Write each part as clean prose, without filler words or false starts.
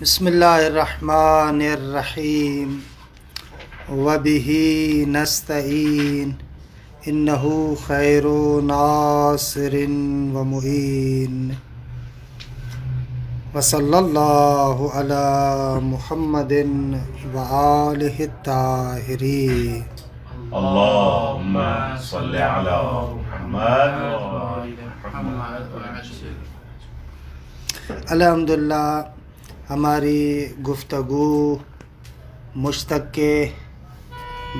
بسم اللہ الرحمن الرحیم وبہ نستعین انہ خیر ناصر ومعین وصلی اللہ علی محمد وآلہ الطاہرین اللہم صلی علی محمد. الحمدللہ ہماری گفتگو مشتق کے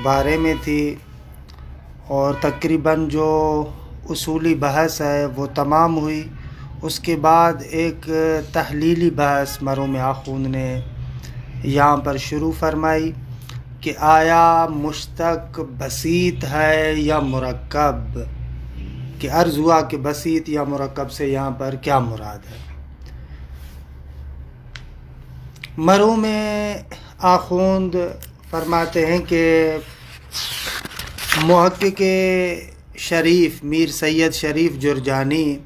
بارے میں تھی اور تقریباً جو اصولی بحث ہے وہ تمام ہوئی. اس کے بعد ایک تحلیلی بحث مرحوم آخوند نے یہاں پر شروع فرمائی کہ آیا مشتق بسیط ہے یا مرکب، کہ عرض ہوا کہ بسیط یا مرکب سے یہاں پر کیا مراد ہے. مرحوم آخوند فرماتے ہیں کہ محقق شریف میر سید شریف جرجانی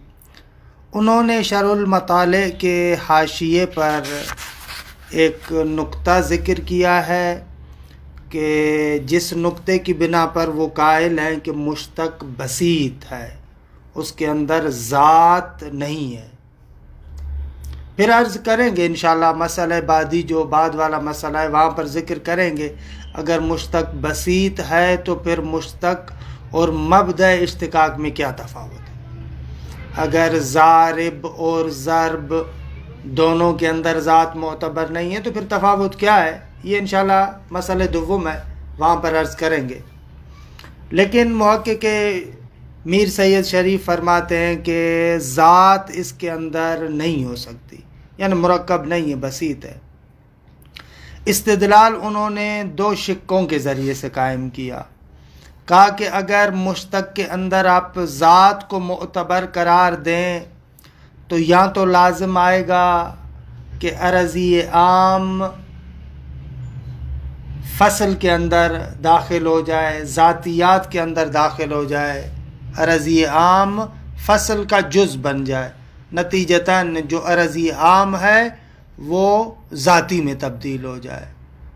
انہوں نے شرح المطالع کے حاشیے پر ایک نقطہ ذکر کیا ہے کہ جس نقطے کی بنا پر وہ قائل ہیں کہ مشتق بسیط ہے، اس کے اندر ذات نہیں ہے. پھر عرض کریں گے انشاءاللہ مسئلہ بعدی جو بعد والا مسئلہ ہے وہاں پر ذکر کریں گے. اگر مشتق بسیط ہے تو پھر مشتق اور مبدأ اشتقاق میں کیا تفاوت ہے. اگر ضارب اور ضرب دونوں کے اندر ذات معتبر نہیں ہے تو پھر تفاوت کیا ہے، یہ انشاءاللہ مسئلہ دوم ہے، وہاں پر عرض کریں گے. لیکن محقق میر سید شریف فرماتے ہیں کہ ذات اس کے اندر نہیں ہو سکتی، یعنی مرکب نہیں ہے، بسیط ہے. استدلال انہوں نے دو شقوں کے ذریعے سے قائم کیا. کہا کہ اگر مشتق کے اندر آپ ذات کو معتبر قرار دیں تو یا تو لازم آئے گا کہ عرضی عام فصل کے اندر داخل ہو جائے، ذاتیات کے اندر داخل ہو جائے، عرضی عام فصل کا جز بن جائے، نتیجتاً جو عرضی عام ہے وہ ذاتی میں تبدیل ہو جائے،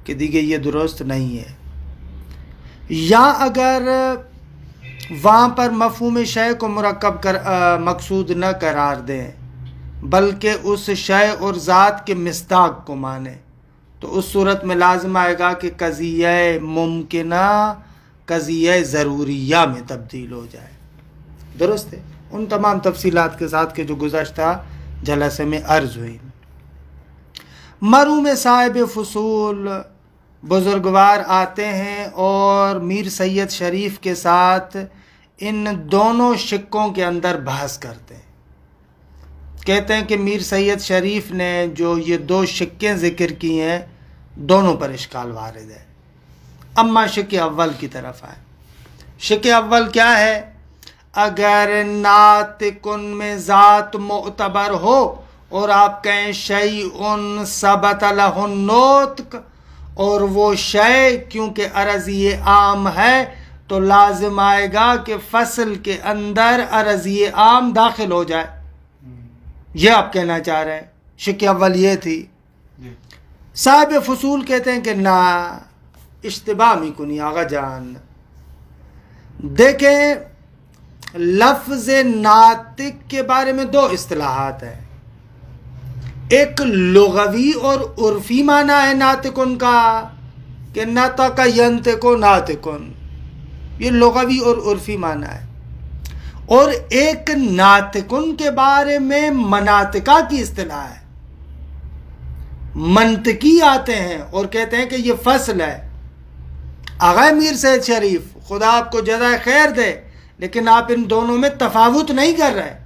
کہ دیگه یہ درست نہیں ہے. یا اگر وہاں پر مفہوم شے کو مرکب مقصود نہ قرار دیں بلکہ اس شے اور ذات کے مصداق کو مانے تو اس صورت میں لازم آئے گا کہ قضیہ ممکنہ قضیہ ضروریہ میں تبدیل ہو جائے. درست ہے، ان تمام تفصیلات کے ساتھ کہ جو گزشتہ جلسے میں عرض ہوئی. مرحوم صاحب فصول بزرگوار آتے ہیں اور میر سید شریف کے ساتھ ان دونوں شقوں کے اندر بحث کرتے ہیں. کہتے ہیں کہ میر سید شریف نے جو یہ دو شقیں ذکر کی ہیں دونوں پر اشکال وارد ہے. اما شق اول کی طرف آئے. شق اول کیا ہے؟ اگر ناطقن میں ذات معتبر ہو اور آپ کہیں شیء ثبت لہ النطق، اور وہ شے کیونکہ عرضی عام ہے تو لازم آئے گا کہ فصل کے اندر عرضی عام داخل ہو جائے. یہ آپ کہنا چاہ رہے ہیں. شق اول یہ تھی. صاحب فصول کہتے ہیں کہ نا اشتباہ میں کنی آغا جان. دیکھیں لفظ ناطق کے بارے میں دو اصطلاحات ہیں. ایک لغوی اور عرفی معنی ہے ناطقن کا کہ نطق ینطق ناطقن، یہ لغوی اور عرفی معنی ہے. اور ایک ناطقن کے بارے میں مناطقہ کی اصطلاح ہے. منطقی آتے ہیں اور کہتے ہیں کہ یہ فصل ہے. آغا میر سید شریف خدا آپ کو جزائے خیر دے، لیکن آپ ان دونوں میں تفاوت نہیں کر رہے.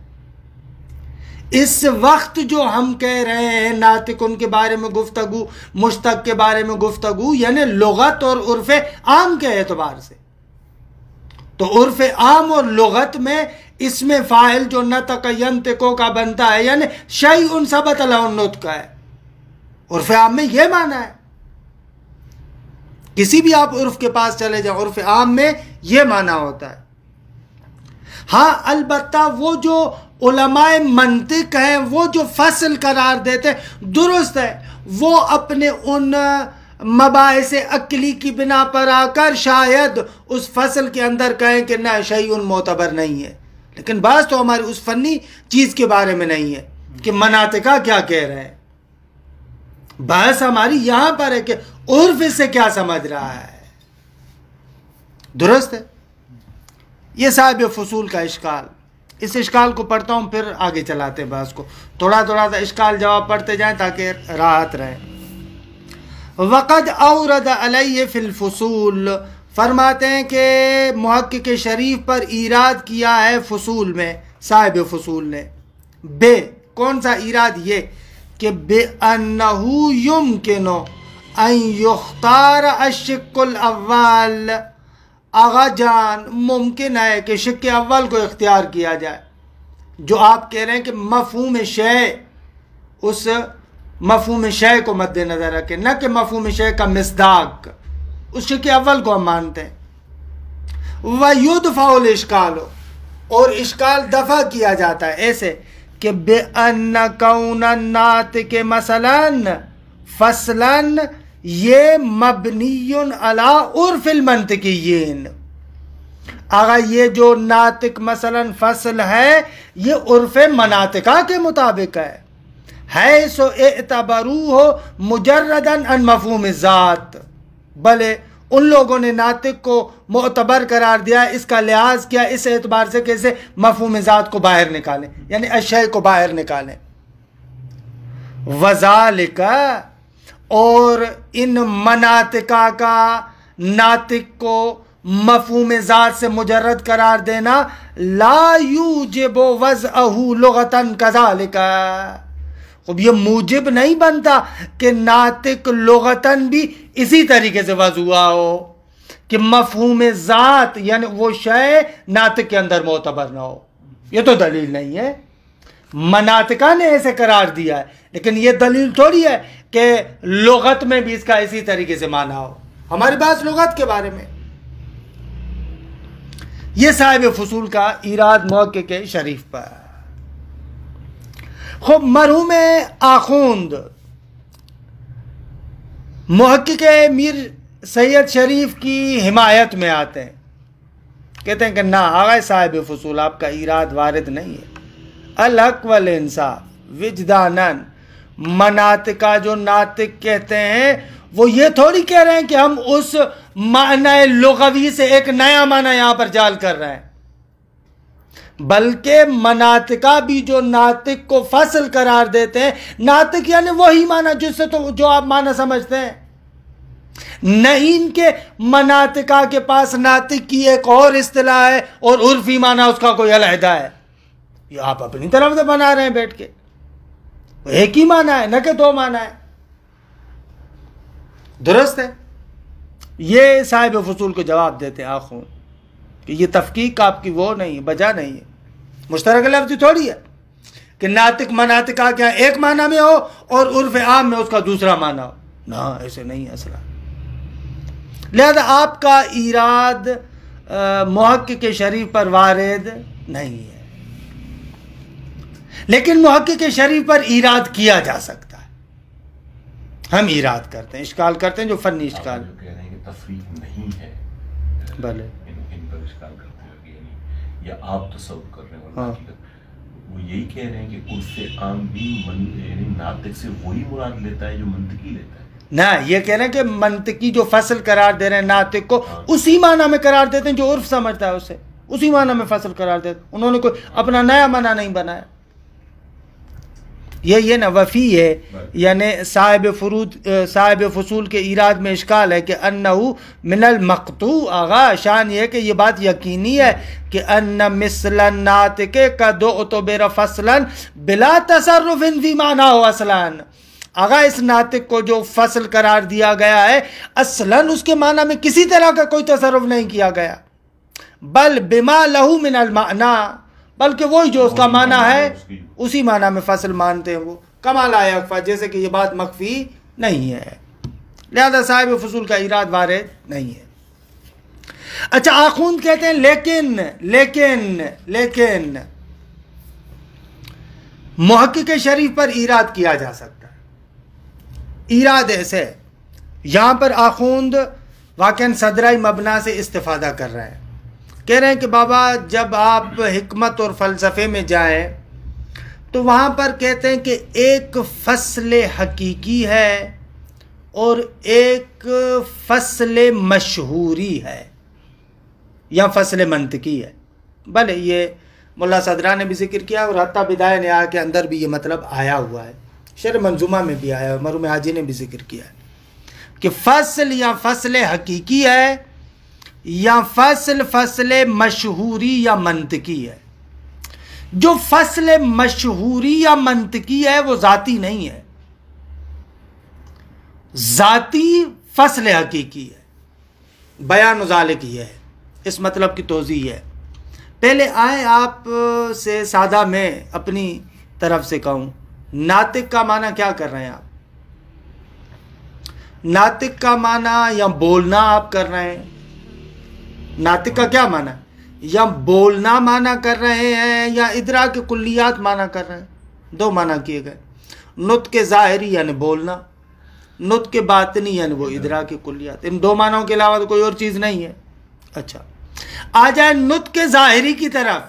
اس وقت جو ہم کہہ رہے ہیں ناطقن کے بارے میں گفتگو، مشتق کے بارے میں گفتگو، یعنی لغت اور عرف عام کے اعتبار سے، تو عرف عام اور لغت میں اسم فاعل جو نطق ینطق کا بنتا ہے یعنی شیء ثبت لہ النطق کا ہے. عرف عام میں یہ معنی ہے. کسی بھی آپ عرف کے پاس چلے جائیں عرف عام میں یہ معنی ہوتا ہے. ہاں البتہ وہ جو علماء منطق ہیں وہ جو فصل قرار دیتے ہیں درست ہے، وہ اپنے ان مباحث عقلی کی بنا پر آ کر شاید اس فصل کے اندر کہیں کہ نہ شیء معتبر نہیں ہے، لیکن بات تو ہماری اس فنی چیز کے بارے میں نہیں ہے کہ مناطقہ کیا کہہ رہے ہیں، بحث ہماری یہاں پر ہے کہ عرف اس سے کیا سمجھ رہا ہے۔ درست ہے؟ یہ صاحب فصول کا اشکال، اس اشکال کو پڑھتا ہوں پھر آگے چلاتے ہیں بحث کو، تھوڑا تھوڑا سا اشکال جواب پڑھتے جائیں تاکہ راحت رہے۔ وقد اورد علیہ فی الفصول، فرماتے ہیں کہ محقق شریف پر ایراد کیا ہے فصول میں صاحب فصول نے، بے کون سا ایراد؟ یہ کہ بِأَنَّهُ يُمْكِنُ أَن يُخْتَارَ الشِّقُّ الْأَوَّلِ، آغا جان ممکن ہے کہ شق اول کو اختیار کیا جائے، جو آپ کہہ رہے ہیں کہ مفہوم شے، اس مفہوم شے کو مد نظر رکھیں، نہ کہ مفہوم شے کا مصداق، اس شق اول کو ہم مانتے ہیں۔ وَيُدْفَعُ الْإِشْكَالُ، اور اشکال دفع کیا جاتا ہے ایسے کہ بِأَنَّ كَوْنَ النَّاطِقِ مثلاً فصلاً، یہ مبنی علی عرف المنطقیین، آگا یہ جو ناطق مثلاً فصل ہے یہ عرف مناطقہ کے مطابق ہے، حیث اعتبروہ مجرداً عن مفہوم الذات، بلے ان لوگوں نے ناطق کو معتبر قرار دیا، اس کا لحاظ کیا اس اعتبار سے کہ اسے مفہوم ذات کو باہر نکالیں، یعنی اشیاء کو باہر نکالیں۔ وذالک، اور ان مناطقہ کا ناطق کو مفہوم ذات سے مجرد قرار دینا، لا یوجب وضعہ لغتاً کذالک، اب یہ موجب نہیں بنتا کہ ناطق لغتاً بھی اسی طریقے سے وضع ہوا ہو کہ مفہوم ذات یعنی وہ شے ناطق کے اندر معتبر نہ ہو، یہ تو دلیل نہیں ہے، مناطقہ نے ایسے قرار دیا ہے، لیکن یہ دلیل تھوڑی ہے کہ لغت میں بھی اس کا اسی طریقے سے معنی ہو، ہماری بات لغت کے بارے میں۔ یہ صاحب فصول کا ایراد محقق شریف پر۔ خب مرحوم آخوند محقق میر سید شریف کی حمایت میں آتے ہیں، کہتے ہیں کہ نہ آغا صاحب فصول آپ کا ایراد وارد نہیں ہے، الحق والانصاف وجداناً، مناطقہ جو ناطق کہتے ہیں وہ یہ تھوڑی کہہ رہے ہیں کہ ہم اس معنی لغوی سے ایک نیا معنی یہاں پر جعل کر رہے ہیں، بلکہ مناطقہ بھی جو ناطق کو فصل قرار دیتے ہیں، ناطق یعنی وہی معنی جس سے تو جو آپ معنی سمجھتے ہیں، نہیں ان کے مناطقہ کے پاس ناطق کی ایک اور اصطلاح ہے اور عرفی معنی اس کا کوئی علیحدہ ہے، یہ آپ اپنی طرف سے بنا رہے ہیں بیٹھ کے، ایک ہی معنی ہے نہ کہ دو معنی ہے۔ درست ہے؟ یہ صاحب فصول کو جواب دیتے ہیں آخون کہ یہ تفقیق آپ کی وہ نہیں ہے، بجا نہیں ہے، مشترک لفظ تھوڑی ہے کہ ناطق مناطقہ کیا ایک معنی میں ہو اور عرف عام میں اس کا دوسرا معنی ہو، نہ ایسے نہیں ہے اصلا۔ لہذا آپ کا ایراد محقق شریف پر وارد نہیں ہے، لیکن محقق شریف پر ایراد کیا جا سکتا ہے، ہم ایراد کرتے ہیں، اشکال کرتے ہیں جو فنی اشکال کہہ رہے ہیں کہ تفریق نہیں ہے، بھلے ان پر اشکال کرتے ہوئے یعنی یا آپ تصور کر رہے ہیں، وہ یہی کہہ رہے ہیں کہ عرف عام بھی یعنی ناطق سے وہی مراد لیتا ہے جو منطقی لیتا ہے، نہ یہ کہہ رہے ہیں کہ منطقی جو فصل قرار دے رہے ہیں ناطق کو اسی معنی میں قرار دیتے ہیں جو عرف سمجھتا ہے، اسے اسی معنی میں فصل قرار دیتے ہیں، انہوں نے کوئی اپنا نیا معنی نہیں بنایا۔ یہ نا وفی ہے، یعنی صاحب فصول کے ایراد میں اشکال ہے کہ انہو من المقطوع، آغا شان یہ کہ یہ بات یقینی ہے کہ ان مثل الناطق قد اعتبر فصلا بلا تصرف فی معناه اصلا، آغا اس ناطق کو جو فصل قرار دیا گیا ہے اصلاً اس کے معنی میں کسی طرح کا کوئی تصرف نہیں کیا گیا، بل بما لہو من المعنی، بلکہ وہی جو اس کا معنی ہے اسی معنی میں فصل مانتے ہیں، وہ کما لا یکفی، جیسے کہ یہ بات مخفی نہیں ہے، لہذا صاحب فصول کا ایراد وارد نہیں ہے۔ اچھا آخوند کہتے ہیں لیکن محقق شریف پر ایراد کیا جا سکتا ہے۔ ایراد ایسے یہاں پر آخوند واقعاً صدرائی مبنا سے استفادہ کر رہے ہیں، کہہ رہے ہیں کہ بابا جب آپ حکمت اور فلسفے میں جائیں تو وہاں پر کہتے ہیں کہ ایک فصل حقیقی ہے اور ایک فصل مشہوری ہے یا فصل منطقی ہے۔ بھلے یہ ملا صدرہ نے بھی ذکر کیا اور حتیٰ بدایہ نہایہ کے اندر بھی یہ مطلب آیا ہوا ہے، شرح منظومہ میں بھی آیا ہے، مرحوم حاجی نے بھی ذکر کیا ہے کہ فصل یا فصل حقیقی ہے یا فصل مشہوری یا منطقی ہے۔ جو فصل مشہوری یا منطقی ہے وہ ذاتی نہیں ہے، ذاتی فصل حقیقی ہے۔ بیان ذالک یہ ہے، اس مطلب کی توضیح ہے۔ پہلے آئیں آپ سے سادہ میں اپنی طرف سے کہوں، ناطق کا معنی کیا کر رہے ہیں آپ؟ ناطق کا معنی یا بولنا آپ کر رہے ہیں؟ ناطق کا کیا معنی ہے؟ یا بولنا معنی کر رہے ہیں یا ادراک کلیات معنی کر رہے ہیں؟ دو معنی کیے گئے، نطق ظاہری یعنی بولنا، نطق باطنی یعنی وہ ادراک کلیات۔ ان دو معنوں کے علاوہ تو کوئی اور چیز نہیں ہے۔ اچھا آ جائے نطق ظاہری کی طرف۔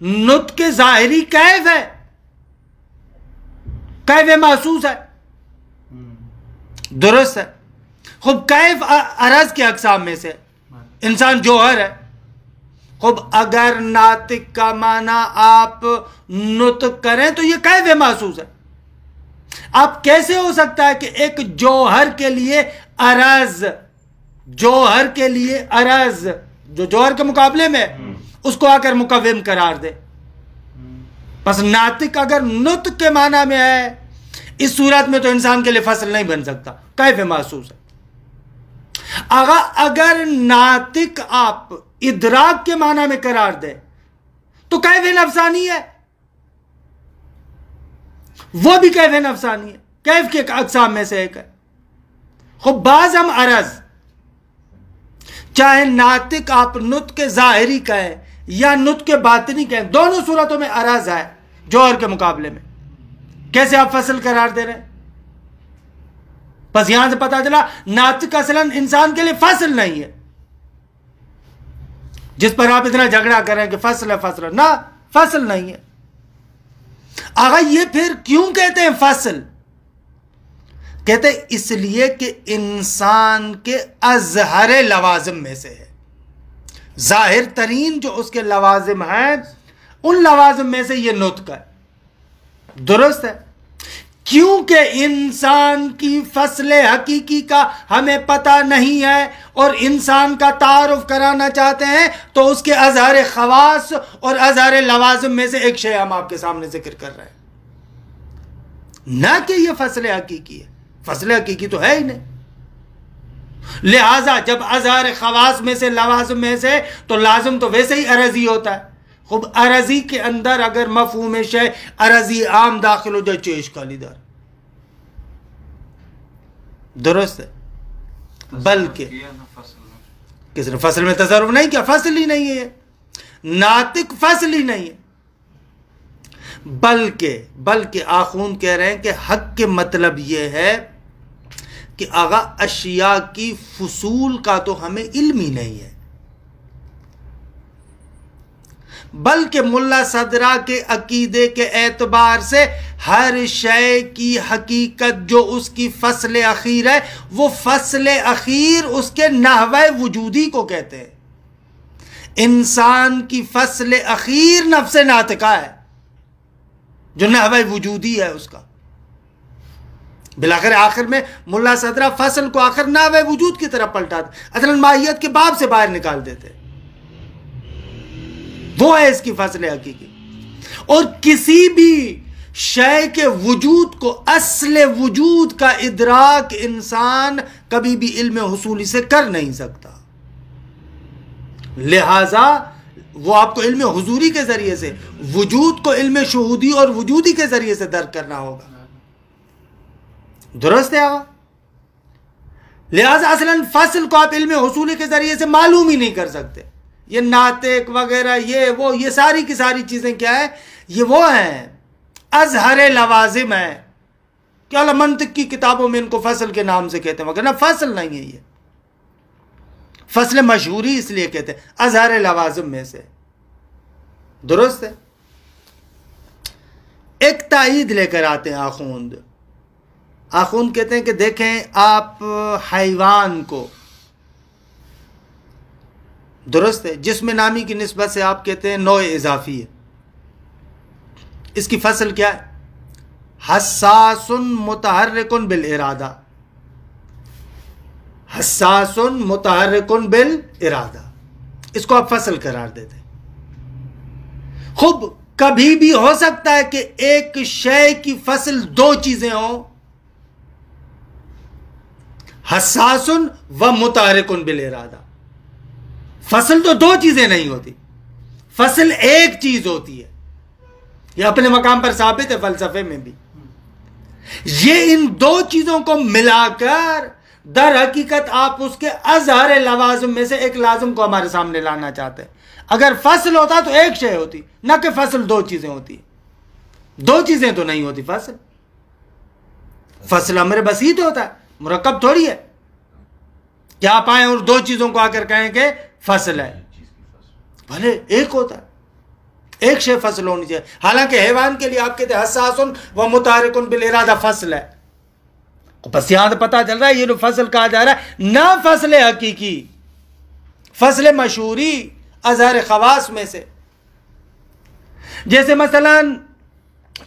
نطق ظاہری کیف ہے، کیف محسوس ہے، درست ہے۔ خوب کیف عرض کے اقسام میں سے انسان جوہر ہے۔ خوب اگر ناطق کا معنی آپ نطق کریں تو یہ کیف محسوس ہے۔ آپ کیسے ہو سکتا ہے کہ ایک جوہر کے لیے عرض، جوہر کے لیے عرض جو جوہر کے مقابلے میں اس کو آ کر مقوم قرار دے؟ پس ناطق اگر نطق کے معنی میں ہے اس صورت میں تو انسان کے لیے فصل نہیں بن سکتا، کیف محسوس ہے۔ اگر ناطق آپ ادراک کے معنی میں قرار دے تو کیف نفسانی ہے، وہ بھی کیف نفسانی ہے، کیف کے اقسام میں سے ایک ہے۔ خب بعض ہم عرض، چاہے ناطق آپ نطق ظاہری کہیں یا نطق باطنی کہیں، دونوں صورتوں میں عرض ہے جوہر کے مقابلے میں۔ کیسے آپ فصل قرار دے رہے ہیں؟ بس یہاں سے پتا چلا ناطق اصلاً انسان کے لیے فصل نہیں ہے، جس پر آپ اتنا جھگڑا کریں کہ فصل ہے فصل ہے، نہ فصل نہیں ہے۔ آگا یہ پھر کیوں کہتے ہیں فصل؟ کہتے ہیں اس لیے کہ انسان کے اظہر لوازم میں سے ہے، ظاہر ترین جو اس کے لوازم ہیں ان لوازم میں سے یہ نطق ہے، درست ہے۔ کیونکہ انسان کی فصل حقیقی کا ہمیں پتہ نہیں ہے اور انسان کا تعارف کرانا چاہتے ہیں تو اس کے اظہار خواص اور اظہار لوازم میں سے ایک شے ہم آپ کے سامنے ذکر کر رہے ہیں، نہ کہ یہ فصل حقیقی ہے۔ فصل حقیقی تو ہے ہی نہیں، لہذا جب اظہار خواص میں سے لوازم میں سے تو لازم تو ویسے ہی عرضی ہوتا ہے۔ خوب عرضی کے اندر اگر مفہوم شے عرضی عام داخل ہو جائے چیش کالی دار، درست ہے۔ بلکہ کس نے فصل میں تصرف نہیں کیا، فصل ہی نہیں ہے، ناطق فصل ہی نہیں ہے۔ بلکہ آخون کہہ رہے ہیں کہ حق کے مطلب یہ ہے کہ آغا اشیاء کی فصول کا تو ہمیں علم ہی نہیں ہے، بلکہ ملا صدرہ کے عقیدے کے اعتبار سے ہر شے کی حقیقت جو اس کی فصل اخیر ہے وہ فصل اخیر اس کے نحوہ وجودی کو کہتے ہیں۔ انسان کی فصل اخیر نفس ناطقہ ہے جو نحوہ وجودی ہے اس کا۔ بلاخر آخر میں ملا صدرہ فصل کو آخر نحوہ وجود کی طرف پلٹاتے، اصلا ماہیت کے باب سے باہر نکال دیتے، وہ ہے اس کی فصل حقیقی۔ اور کسی بھی شے کے وجود کو، اصل وجود کا ادراک انسان کبھی بھی علم حصولی سے کر نہیں سکتا، لہذا وہ آپ کو علم حضوری کے ذریعے سے، وجود کو علم شہودی اور وجودی کے ذریعے سے درک کرنا ہوگا، درست ہے آقا؟ لہذا اصلاً فصل کو آپ علم حصولی کے ذریعے سے معلوم ہی نہیں کر سکتے۔ یہ ناطق وغیرہ یہ ساری کی ساری چیزیں کیا ہے؟ یہ وہ ہیں ازہر لوازم ہے کہ اللہ منطق کی کتابوں میں ان کو فصل کے نام سے کہتے ہیں، مگر نہ فصل نہیں ہے، یہ فصل مشہوری اس لیے کہتے ہیں ازہر لوازم میں سے. درست ہے. ایک تائید لے کر آتے ہیں آخوند. آخوند کہتے ہیں کہ دیکھیں آپ حیوان کو، درست ہے، جسم نامی کی نسبت سے آپ کہتے ہیں نوع اضافی ہے، اس کی فصل کیا ہے؟ حساس متحرک بالارادہ، حساس متحرک بالارادہ، اس کو آپ فصل قرار دیتے ہیں. خوب کبھی بھی ہو سکتا ہے کہ ایک شے کی فصل دو چیزیں ہوں، حساس و متحرک بالارادہ. فصل تو دو چیزیں نہیں ہوتی، فصل ایک چیز ہوتی ہے. یہ اپنے مقام پر ثابت ہے فلسفے میں بھی. یہ ان دو چیزوں کو ملا کر در حقیقت آپ اس کے ازہر لوازم میں سے ایک لازم کو ہمارے سامنے لانا چاہتے ہیں. اگر فصل ہوتا تو ایک شے ہوتی، نہ کہ فصل دو چیزیں ہوتی. دو چیزیں تو نہیں ہوتی فصل. فصل امر بسیط ہوتا ہے، مرکب تھوڑی ہے کہ آپ آئیں اور دو چیزوں کو آ کر کہیں کہ فصل ہے. بھلے ایک ہوتا ہے، ایک شے فصل ہونی چاہیے. حالانکہ حیوان کے لیے آپ کہتے ہیں حساس و متحرک بالارادہ فصل ہے. بس یہاں تو پتا چل رہا ہے یہ جو فصل کہا جا رہا ہے نہ فصل حقیقی، فصل مشہوری ازہر خواص میں سے. جیسے مثلا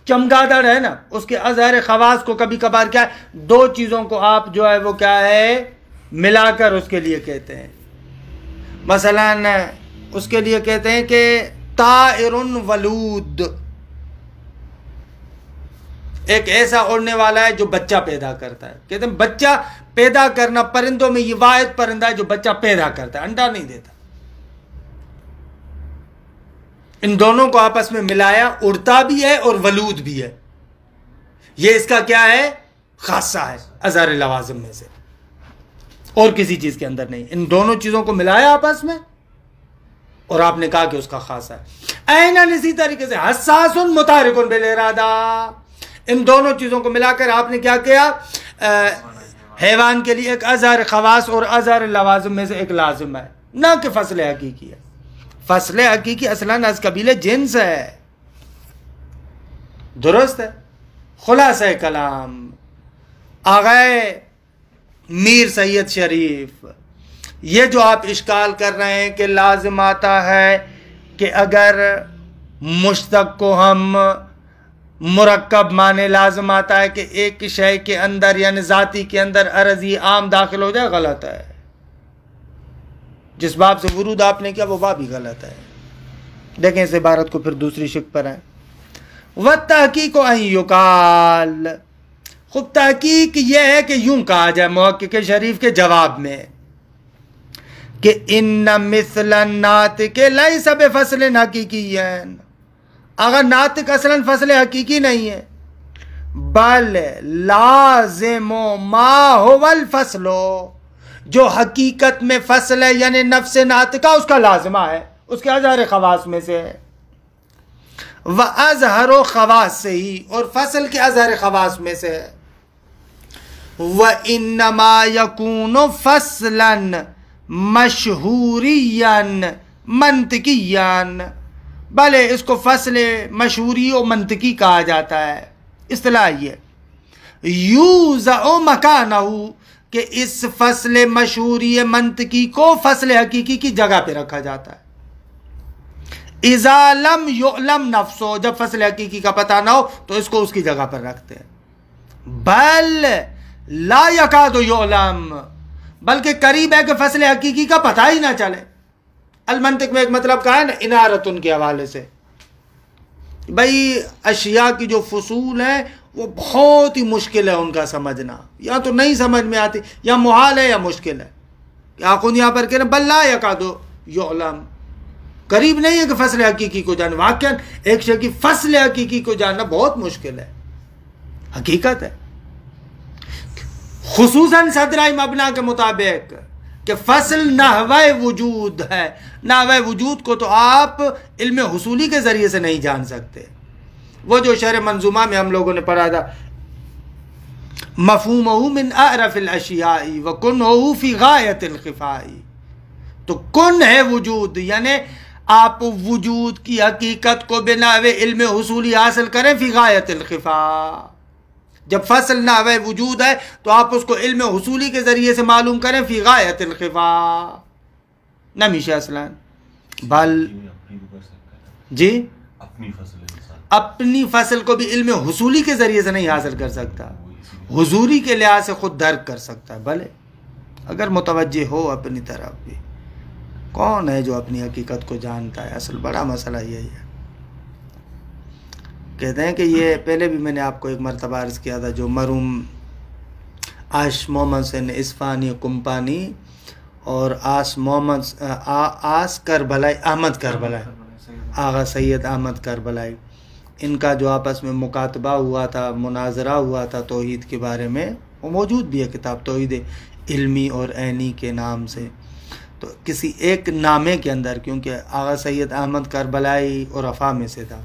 چمگادڑ ہے نا، اس کے ازہر خواص کو کبھی کبھار کیا ہے، دو چیزوں کو آپ جو ہے وہ کیا ہے ملا کر اس کے لیے کہتے ہیں. مثلا اس کے لیے کہتے ہیں کہ طائر ولود، ایک ایسا اڑنے والا ہے جو بچہ پیدا کرتا ہے. کہتے ہیں بچہ پیدا کرنا پرندوں میں یہ واحد پرندہ ہے جو بچہ پیدا کرتا ہے، انڈا نہیں دیتا. ان دونوں کو آپس میں ملایا، اڑتا بھی ہے اور ولود بھی ہے. یہ اس کا کیا ہے؟ خاصہ ہے ازہر لوازم میں سے، اور کسی چیز کے اندر نہیں. ان دونوں چیزوں کو ملایا آپس میں اور آپ نے کہا کہ اس کا خاصہ ہے. ایناً اسی طریقے سے حساس متحرک بالارادہ، ان دونوں چیزوں کو ملا کر آپ نے کیا کیا؟ حیوان کے لیے ایک ازہر خواص اور ازہر لوازم میں سے ایک لازم ہے، نہ کہ فصل حقیقی ہے. فصل حقیقی اصلاً از قبیل جنس ہے. درست ہے. خلاصہ کلام آغائے میر سید شریف، یہ جو آپ اشکال کر رہے ہیں کہ لازم آتا ہے کہ اگر مشتق کو ہم مرکب مانے، لازم آتا ہے کہ ایک شے کے اندر یعنی ذاتی کے اندر عرضی عام داخل ہو جائے، غلط ہے. جس باب سے ورود آپ نے کیا وہ باب ہی غلط ہے. دیکھیں اس عبارت کو پھر دوسری شق پر آئیں. وَالتحقیق أَن يُقَالَ، خود تحقیق یہ ہے کہ یوں کہا جائے محقق شریف کے جواب میں کہ ان مثل الناطق لیس بفصل حقیقی، اگر ناطق اصلا فصل حقیقی نہیں ہے، بل لازم ما هو الفصل، جو حقیقت میں فصل ہے یعنی نفس ناطقہ اس کا لازمہ ہے، اس کے ازہر خواص میں سے ہے. وَأَزْهَرُ خواص سے ہی، اور فصل کے ازہر خواص میں سے ہے. وَإِنَّمَا يَكُونُ فَصْلًا مَشْهُورِيًّا مَنْطِقِيًّا، بلے اس کو فصل مشہوری و منطقی کہا جاتا ہے. اصطلاح یہ یوزع مکانہ، کہ اس فصل مشہوری منطقی کو فصل حقیقی کی جگہ پہ رکھا جاتا ہے. اذا لم یعلم نفسو، جب فصل حقیقی کا پتہ نہ ہو تو اس کو اس کی جگہ پر رکھتے ہیں. بل لا یکاد یعلم، بلکہ قریب ہے کہ فصل حقیقی کا پتہ ہی نہ چلے. المنطق میں ایک مطلب کہا ہے نا انارتن کے حوالے سے، بھائی اشیاء کی جو فصول ہیں وہ بہت ہی مشکل ہے ان کا سمجھنا، یا تو نہیں سمجھ میں آتی، یا محال ہے یا مشکل ہے. آخوند یہاں پر کہہ رہے ہیں بل لا یکاد یعلم، قریب نہیں ہے کہ فصل حقیقی کو جاننا. واقعا ایک شے کی فصل حقیقی کو جاننا بہت مشکل ہے، حقیقت ہے. خصوصاً صدرہ مبنا کے مطابق کہ فصل نحوہ وجود ہے. نحوہ وجود کو تو آپ علم حصولی کے ذریعے سے نہیں جان سکتے. وہ جو شرح منظومہ میں ہم لوگوں نے پڑھا تھا، مفہومہ من اعرف الاشیاء وکنہ فی غایت الخفاء، تو کن ہے وجود، یعنی آپ وجود کی حقیقت کو بناوے علم حصولی حاصل کریں فی غایت الخفاء. جب فصل نحوِ وجود ہے تو آپ اس کو علم حصولی کے ذریعے سے معلوم کریں فی غایت الخفاء. نمیشہ اسلام بل جی اپنی فصل کو بھی علم حصولی کے ذریعے سے نہیں حاصل کر سکتا، حضوری کے لحاظ سے خود درک کر سکتا ہے. بھلے اگر متوجہ ہو اپنی طرف بھی، کون ہے جو اپنی حقیقت کو جانتا ہے؟ اصل بڑا مسئلہ یہی ہے. کہتے ہیں کہ یہ پہلے بھی میں نے آپ کو ایک مرتبہ عرض کیا تھا، جو مرحوم آش محمد حسین اصفہانی کمپانی اور آس کربلائی احمد کربلائی، آغا سید احمد کربلائی، ان کا جو آپس میں مکاتبہ ہوا تھا، مناظرہ ہوا تھا توحید کے بارے میں، وہ موجود بھی ہے کتاب توحید علمی اور عینی کے نام سے. تو کسی ایک نامے کے اندر، کیونکہ آغا سید احمد کربلائی عرفاء میں سے تھا،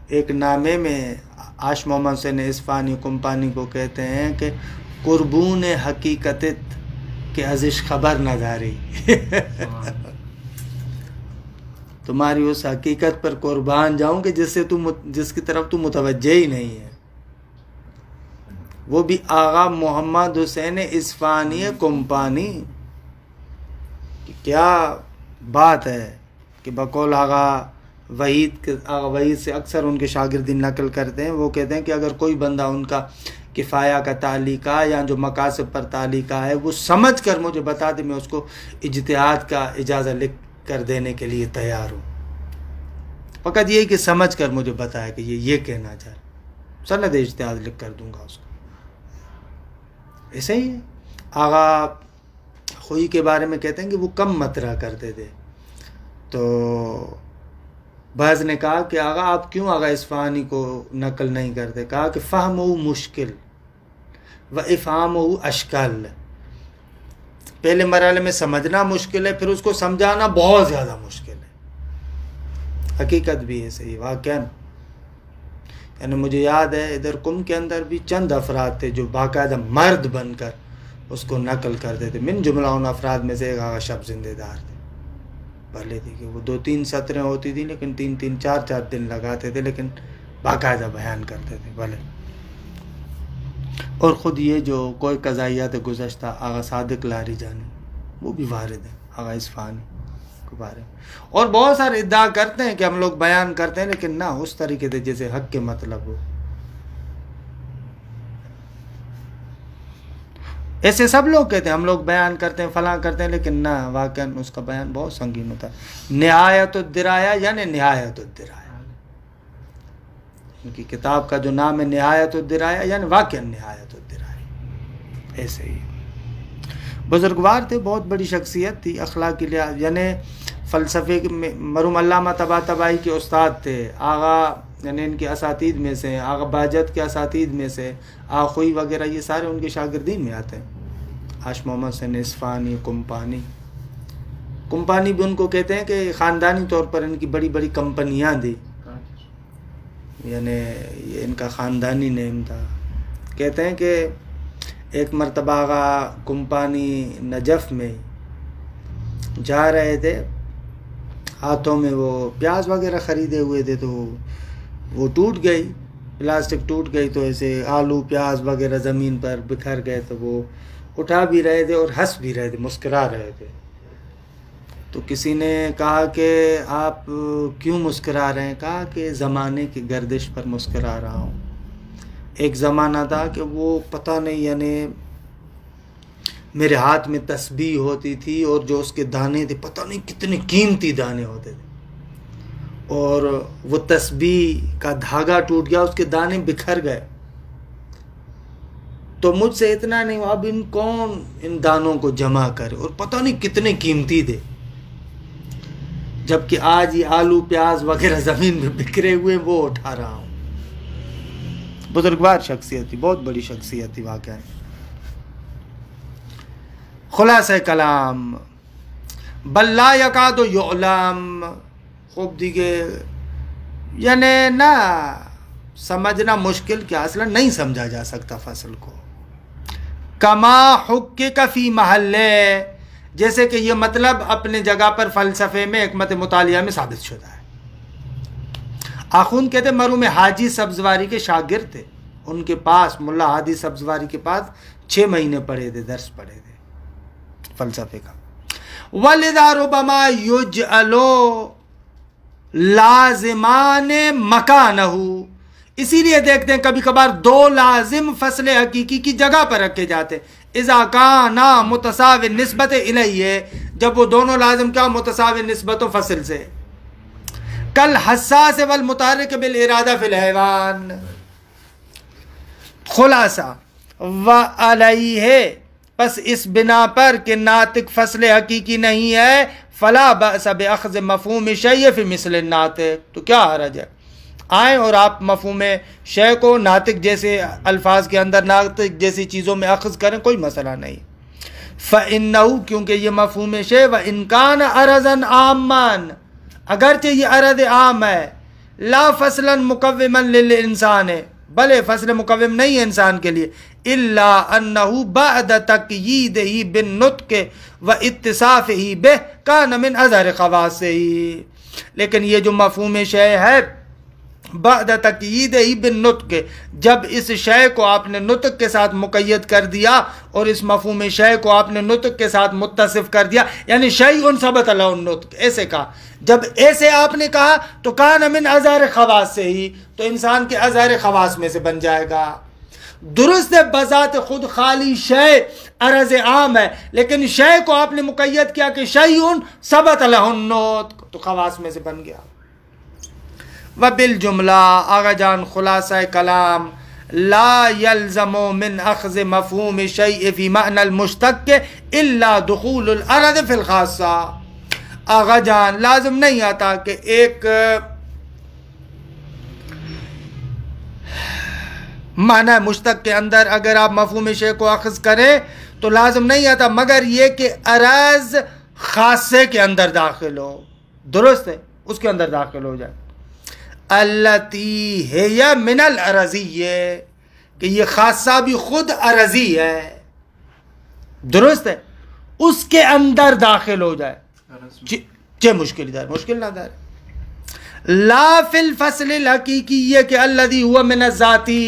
ایک نامے میں آش محمد حسین اصفہانی کمپانی کو کہتے ہیں کہ قربون حقیقت کہ ازش خبر نہ داری تمہاری اس حقیقت پر قربان جاؤں کہ جس کی طرف تو متوجہ ہی نہیں ہے. وہ بھی آغا محمد حسین اصفہانی کمپانی. کیا بات ہے کہ بقول آغا وحید سے اکثر ان کے شاگردین نقل کرتے ہیں، وہ کہتے ہیں کہ اگر کوئی بندہ ان کا کفایہ کا تعلیقہ یا جو مقاصد پر تعلیقہ ہے وہ سمجھ کر مجھے بتا دے، میں اس کو اجتہاد کا اجازہ لکھ کر دینے کے لیے تیار ہوں. فقط یہی کہ سمجھ کر مجھے بتایا کہ یہ کہنا چاہ رہا، سند اجتہاد لکھ کر دوں گا اس کو. ایسے ہی آغا خوئی کے بارے میں کہتے ہیں کہ وہ کم مطرح کرتے تھے. تو بعض نے کہا کہ آغا آپ کیوں آغا اصفہانی کو نقل نہیں کرتے؟ کہا کہ فہمہ مشکل و افہامہ اشکال. پہلے مرحلے میں سمجھنا مشکل ہے، پھر اس کو سمجھانا بہت زیادہ مشکل ہے. حقیقت بھی ہے صحیح واقعاً. یعنی مجھے یاد ہے ادھر کم کے اندر بھی چند افراد تھے جو باقاعدہ مرد بن کر اس کو نقل کرتے تھے. من جملہ ان افراد میں سے ایک آغا شب زندہ دار تھے. بھلے تھی کہ وہ 2-3 سطریں ہوتی تھیں لیکن 3-3 4-4 دن لگاتے تھے، لیکن باقاعدہ بیان کرتے تھے. بھلے اور خود یہ جو کوئی قضائیات گزشتہ آغا صادق لاری جانی، وہ بھی وارد ہے آغا اصفہانی کے بارے میں. اور بہت سارے ادعا کرتے ہیں کہ ہم لوگ بیان کرتے ہیں، لیکن نہ اس طریقے سے جیسے حق کے مطلب ہو. ایسے سب لوگ کہتے ہیں ہم لوگ بیان کرتے ہیں فلاں کرتے ہیں، لیکن نہ واقعاً اس کا بیان بہت سنگین ہوتا ہے. نہایت الدرایا یعنی نہایت الدرایا، ان کی کتاب کا جو نام ہے نہایت الدرایا یعنی واقعاً نہایت الدرایا. ایسے ہی بزرگوار تھے، بہت بڑی شخصیت تھی اخلاقی لحاظ، یعنی فلسفے میں مرحوم علامہ طباطبائی کے استاد تھے. آغا یعنی ان کے اساتید میں سے، آغا باجت کے اساتید میں سے، آغا خوئی وغیرہ یہ سارے ان کے شاگردین میں آتے ہیں. آش محمد حسین اصفہانی کمپانی بھی ان کو کہتے ہیں کہ خاندانی طور پر ان کی بڑی بڑی کمپنیاں دی، یعنی یہ ان کا خاندانی نیم تھا. کہتے ہیں کہ ایک مرتبہ آغا کمپانی نجف میں جا رہے تھے، ہاتھوں میں وہ پیاز وغیرہ خریدے ہوئے تھے، تو وہ ٹوٹ گئی، پلاسٹک ٹوٹ گئی، تو ایسے آلو پیاز وغیرہ زمین پر بکھر گئے. تو وہ اٹھا بھی رہے تھے اور ہنس بھی رہے تھے، مسکرا رہے تھے. تو کسی نے کہا کہ آپ کیوں مسکرا رہے ہیں؟ کہا کہ زمانے کی گردش پر مسکرا رہا ہوں. ایک زمانہ تھا کہ وہ پتہ نہیں، یعنی میرے ہاتھ میں تسبیح ہوتی تھی اور جو اس کے دانے تھے پتہ نہیں کتنے قیمتی دانے ہوتے تھے، اور وہ تسبیح کا دھاگا ٹوٹ گیا، اس کے دانے بکھر گئے. تو مجھ سے اتنا نہیں ہوا، اب کون ان دانوں کو جمع کرے، اور پتہ نہیں کتنے قیمتی تھے، جبکہ آج یہ آلو پیاز وغیرہ زمین میں بکھرے ہوئے وہ اٹھا رہا ہوں. بزرگوار شخصیت تھی، بہت بڑی شخصیت تھی واقعا. خلاصہ کلام بل لا یکاد یعلم، خوب دیگه یعنی نہ سمجھنا مشکل کیا، اصلا نہیں سمجھا جا سکتا فصل کو. کما حقق فی محلے، جیسے کہ یہ مطلب اپنے جگہ پر فلسفے میں حکمت مطالعہ میں ثابت شدہ ہے. آخوند کہتے مرحوم حاجی سبزواری کے شاگرد تھے، ان کے پاس ملا ہادی سبزواری کے پاس 6 مہینے پڑھے تھے، درس پڑھے تھے فلسفے کا. وَلِذَا رُبَمَا يُجْعَلُ لازمان مکانہو، اسی لیے دیکھتے ہیں کبھی کبھار 2 لازم فصل حقیقی کی جگہ پر رکھے جاتے ہیں. اذا کانا متساوی نسبت الیہ، جب وہ دونوں لازم کیا متساوی نسبت و فصل سے. کل حساس والمتحرک بالارادہ فی الحیوان. خلاصہ وعلیہ، پس اس بنا پر کہ ناطق فصل حقیقی نہیں ہے، فلا بأس باخذ مفہوم شیء فی مثل الناطق، تو کیا حرج ہے آئیں اور آپ مفہوم شے کو ناطق جیسے الفاظ کے اندر ناطق جیسی چیزوں میں اخذ کریں، کوئی مسئلہ نہیں. فإنہ، کیونکہ یہ مفہوم شے وإن کان عرضا عاما، اگرچہ یہ عرض عام ہے، لا فصلا مقوما للانسان، بلے فصل مقوم نہیں ہے انسان کے لیے، الا انہ بعد تقییدہ بالنطق واتصافہ بہ کان من اظہر خواصہ، لیکن یہ جو مفہوم شے ہے بعد تقییدہ بالنطق، جب اس شے کو آپ نے نطق کے ساتھ مقید کر دیا اور اس مفہوم شے کو آپ نے نطق کے ساتھ متصف کر دیا، یعنی شیء ثبت لہ النطق، ایسے کہا. جب ایسے آپ نے کہا تو کان من اظہر خواص سے ہی، تو انسان کے اظہر خواص میں سے بن جائے گا. درست ہے بذات خود خالی شے عرض عام ہے، لیکن شے کو آپ نے مقید کیا کہ شیء ثبت لہ النطق، تو خواص میں سے بن گیا. وبالجملہ آغا جان خلاصہ کلام، لا يلزم من اخذ مفہوم الشیء فی معنی المشتق الا دخول العرض فی الخاصہ. آغا جان لازم نہیں آتا کہ ایک معنی مشتق کے اندر اگر آپ مفہوم شیء کو اخذ کریں تو لازم نہیں آتا مگر یہ کہ عرض خاصے کے اندر داخل ہو. درست ہے، اس کے اندر داخل ہو جائے. التی ہے من العرضی، کہ یہ خاصہ بھی خود عرضی ہے، درست ہے، اس کے اندر داخل ہو جائے. مشکل دار مشکل نہ دار. لا فی الفصل الحقیقی، یہ کہ الذی ہوا من الذاتی،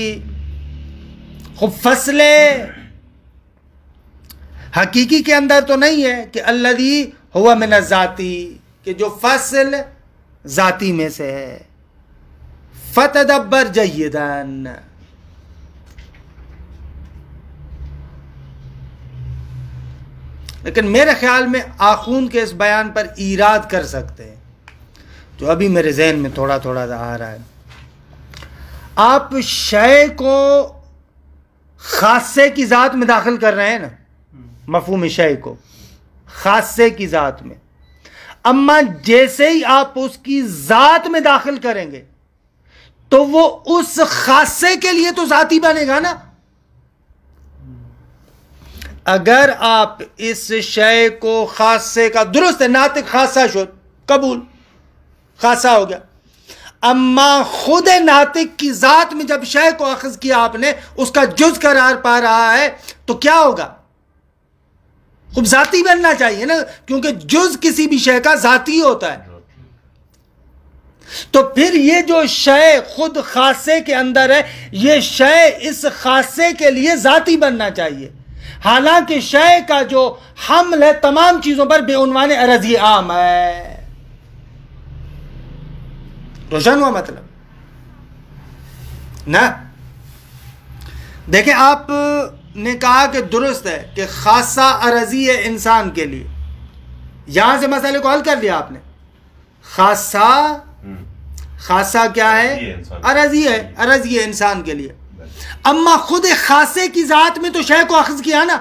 خب فصل حقیقی کے اندر تو نہیں ہے کہ الذی ہوا من الذاتی، کہ جو فصل ذاتی میں سے ہے. فتدبر جیداً، لیکن میرے خیال میں آخون کے اس بیان پر ایراد کر سکتے ہیں، جو ابھی میرے ذہن میں تھوڑا تھوڑا آ رہا ہے. آپ شے کو خاصے کی ذات میں داخل کر رہے ہیں نا، مفہوم شے کو خاصے کی ذات میں، اما جیسے ہی آپ اس کی ذات میں داخل کریں گے تو وہ اس خاصے کے لیے تو ذاتی بنے گا نا. اگر آپ اس شے کو خاصے کا، درست ہے ناطق خاصہ شد، قبول، خاصہ ہو گیا، اما خود ناطق کی ذات میں جب شے کو اخذ کیا آپ نے، اس کا جز قرار پا رہا ہے، تو کیا ہوگا؟ خوب ذاتی بننا چاہیے نا، کیونکہ جز کسی بھی شے کا ذاتی ہوتا ہے. تو پھر یہ جو شے خود خاصے کے اندر ہے، یہ شے اس خاصے کے لیے ذاتی بننا چاہیے، حالانکہ شے کا جو حمل ہے تمام چیزوں پر بے عنوان عرضی عام ہے. روشن ہوا مطلب نا؟ دیکھیں آپ نے کہا کہ درست ہے کہ خاصہ عرضی ہے انسان کے لیے، یہاں سے مسئلے کو حل کر لیا آپ نے. خاصہ کیا ہے؟ عرضی ہے، عرضی ہے انسان کے لیے. اما خود خاصے کی ذات میں تو شے کو اخذ کیا نا،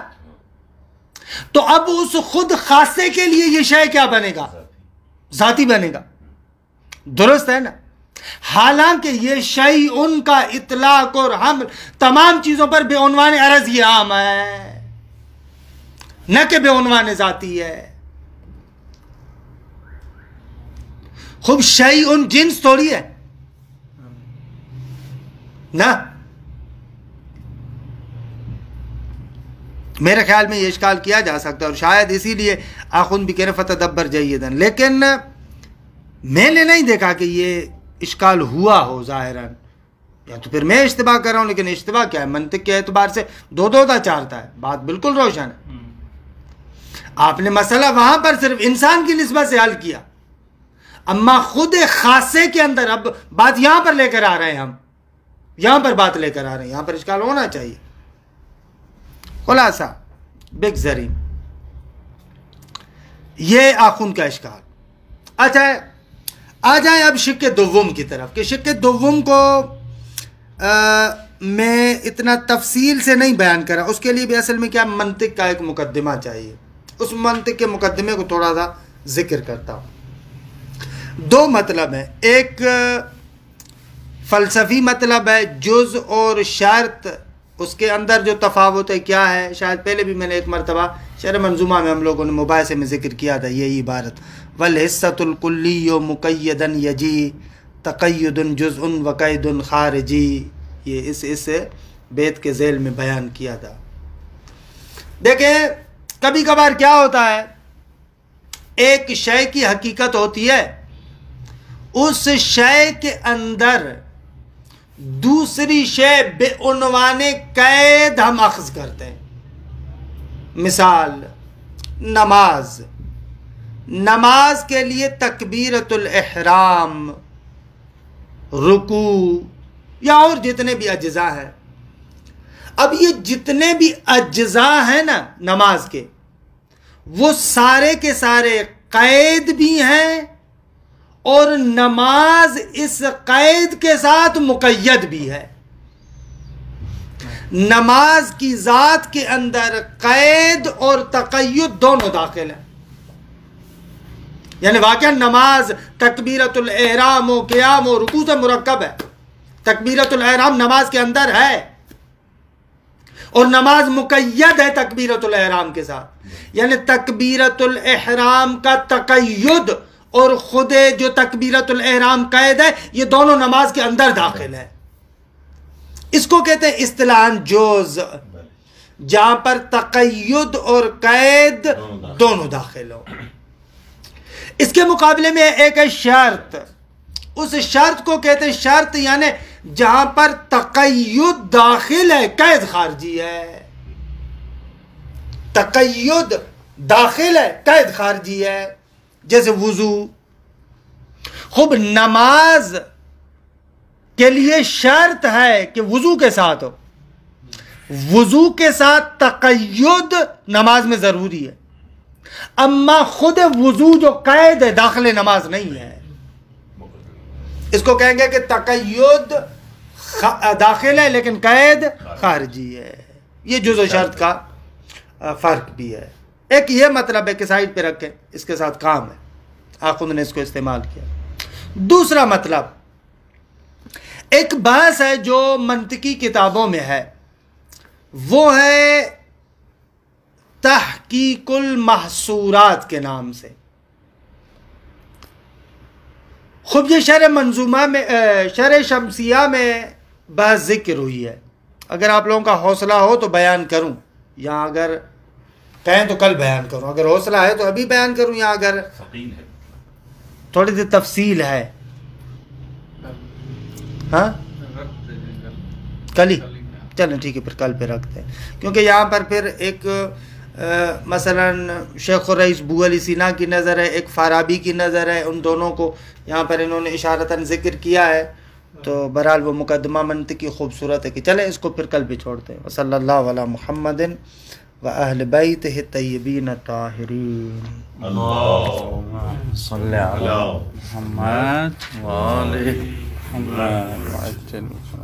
تو اب اس خود خاصے کے لیے یہ شے کیا بنے گا؟ ذاتی بنے گا. درست ہے نا؟ حالانکہ یہ شیء ان کا اطلاق اور حمل تمام چیزوں پر بے عنوان عرضی عام ہے، نہ کہ بے عنوان ذاتی ہے. خوب شیء ان جنس تھوڑی ہے، نا میرے خیال میں یہ اشکال کیا جا سکتا ہے، اور شاید اسی لیے آخوند بھی کہہ رہے فتدبر جیداً، لیکن میں نے نہیں دیکھا کہ یہ اشکال ہوا ہو ظاہراً، یا تو پھر میں اشتباہ کر رہا ہوں، لیکن اشتباہ کیا ہے؟ منطق کے اعتبار سے دو دا چارتا ہے، بات بالکل روشن ہے۔ آپ نے مسئلہ وہاں پر صرف انسان کی نسبت سے حل کیا، اما خود خاصے کے اندر اب بات یہاں پر لے کر آ رہے ہیں، ہم یہاں پر بات لے کر آ رہے ہیں، یہاں پر اشکال ہونا چاہیے۔ خلاصہ بگذریں یہ آخوند کا اشکال۔ اچھا آ جائیں اب شق دوم کی طرف، کہ شق دوم کو میں اتنا تفصیل سے نہیں بیان کرا، اس کے لیے بھی اصل میں کیا منطق کا ایک مقدمہ چاہیے، اس منطق کے مقدمے کو تھوڑا سا ذکر کرتا ہوں۔ دو مطلب ہیں، ایک فلسفی مطلب ہے جز اور شرط، اس کے اندر جو تفاوت ہے کیا ہے، شاید پہلے بھی میں نے ایک مرتبہ شرح منظومہ میں ہم لوگوں نے مباحثے میں ذکر کیا تھا یہی عبارت، والحصۃ الکلی مقیدا یجی تقید جزء وقید خارجی، یہ اس بیت کے ذیل میں بیان کیا تھا۔ دیکھیں کبھی کبھار کیا ہوتا ہے، ایک شے کی حقیقت ہوتی ہے، اس شے کے اندر دوسری شے بے عنوان قید ہم اخذ کرتے ہیں۔ مثال نماز کے لیے تکبیرۃ الاحرام، رکوع یا اور جتنے بھی اجزاء ہیں، اب یہ جتنے بھی اجزاء ہیں نا نماز کے، وہ سارے کے سارے قید بھی ہیں، اور نماز اس قید کے ساتھ مقید بھی ہے۔ نماز کی ذات کے اندر قید اور تقید دونوں داخل ہیں، یعنی واقعا نماز تکبیرۃ الاحرام و قیام و رکوع سے مرکب ہے۔ تکبیرۃ الاحرام نماز کے اندر ہے، اور نماز مقید ہے تکبیرۃ الاحرام کے ساتھ، یعنی تکبیرۃ الاحرام کا تقید اور خود جو تکبیرۃ الاحرام قید ہے، یہ دونوں نماز کے اندر داخل ہے۔ اس کو کہتے ہیں اصطلاحاً جوز، جہاں پر تقید اور قید دونوں داخل ہو۔ اس کے مقابلے میں ایک ہے شرط، اس شرط کو کہتے ہیں شرط، یعنی جہاں پر تقید داخل ہے قید خارجی ہے، تقید داخل ہے قید خارجی ہے، جیسے وضو۔ خوب نماز کے لیے شرط ہے کہ وضو کے ساتھ ہو، وضو کے ساتھ تقید نماز میں ضروری ہے، اما خود وضو جو قید ہے داخل نماز نہیں ہے، اس کو کہیں گے کہ تقید داخل ہے لیکن قید خارجی ہے۔ یہ جز و شرط کا فرق بھی ہے۔ ایک یہ مطلب ہے کہ سائڈ پہ رکھیں، اس کے ساتھ کام ہے، آخوند نے اس کو استعمال کیا۔ دوسرا مطلب ایک بحث ہے جو منطقی کتابوں میں ہے، وہ ہے تحقیق المحصورات کے نام سے۔ خود یہ شرح منظومہ میں، شرح شمسیہ میں بحث ذکر ہوئی ہے، اگر آپ لوگوں کا حوصلہ ہو تو بیان کروں، یا اگر کہیں تو کل بیان کروں، اگر حوصلہ ہے تو ابھی بیان کروں، یا اگر تھوڑی سی تفصیل ہے ہاں کل ہی چلیں ٹھیک ہے، پھر کل پہ رکھتے ہیں، کیونکہ یہاں پر پھر ایک مثلا شیخ الرئیس بو علی سینا کی نظر ہے، ایک فارابی کی نظر ہے، ان دونوں کو یہاں پر انہوں نے اشارتاً ذکر کیا ہے، تو بہرحال وہ مقدمہ منطقی خوبصورت ہے کہ چلیں اس کو پھر کل بھی چھوڑتے ہیں۔ وصلی اللہ علی محمد و اہل بیتہ الطیبین الطاہرین، اللہم صلی علی محمد و آل محمد۔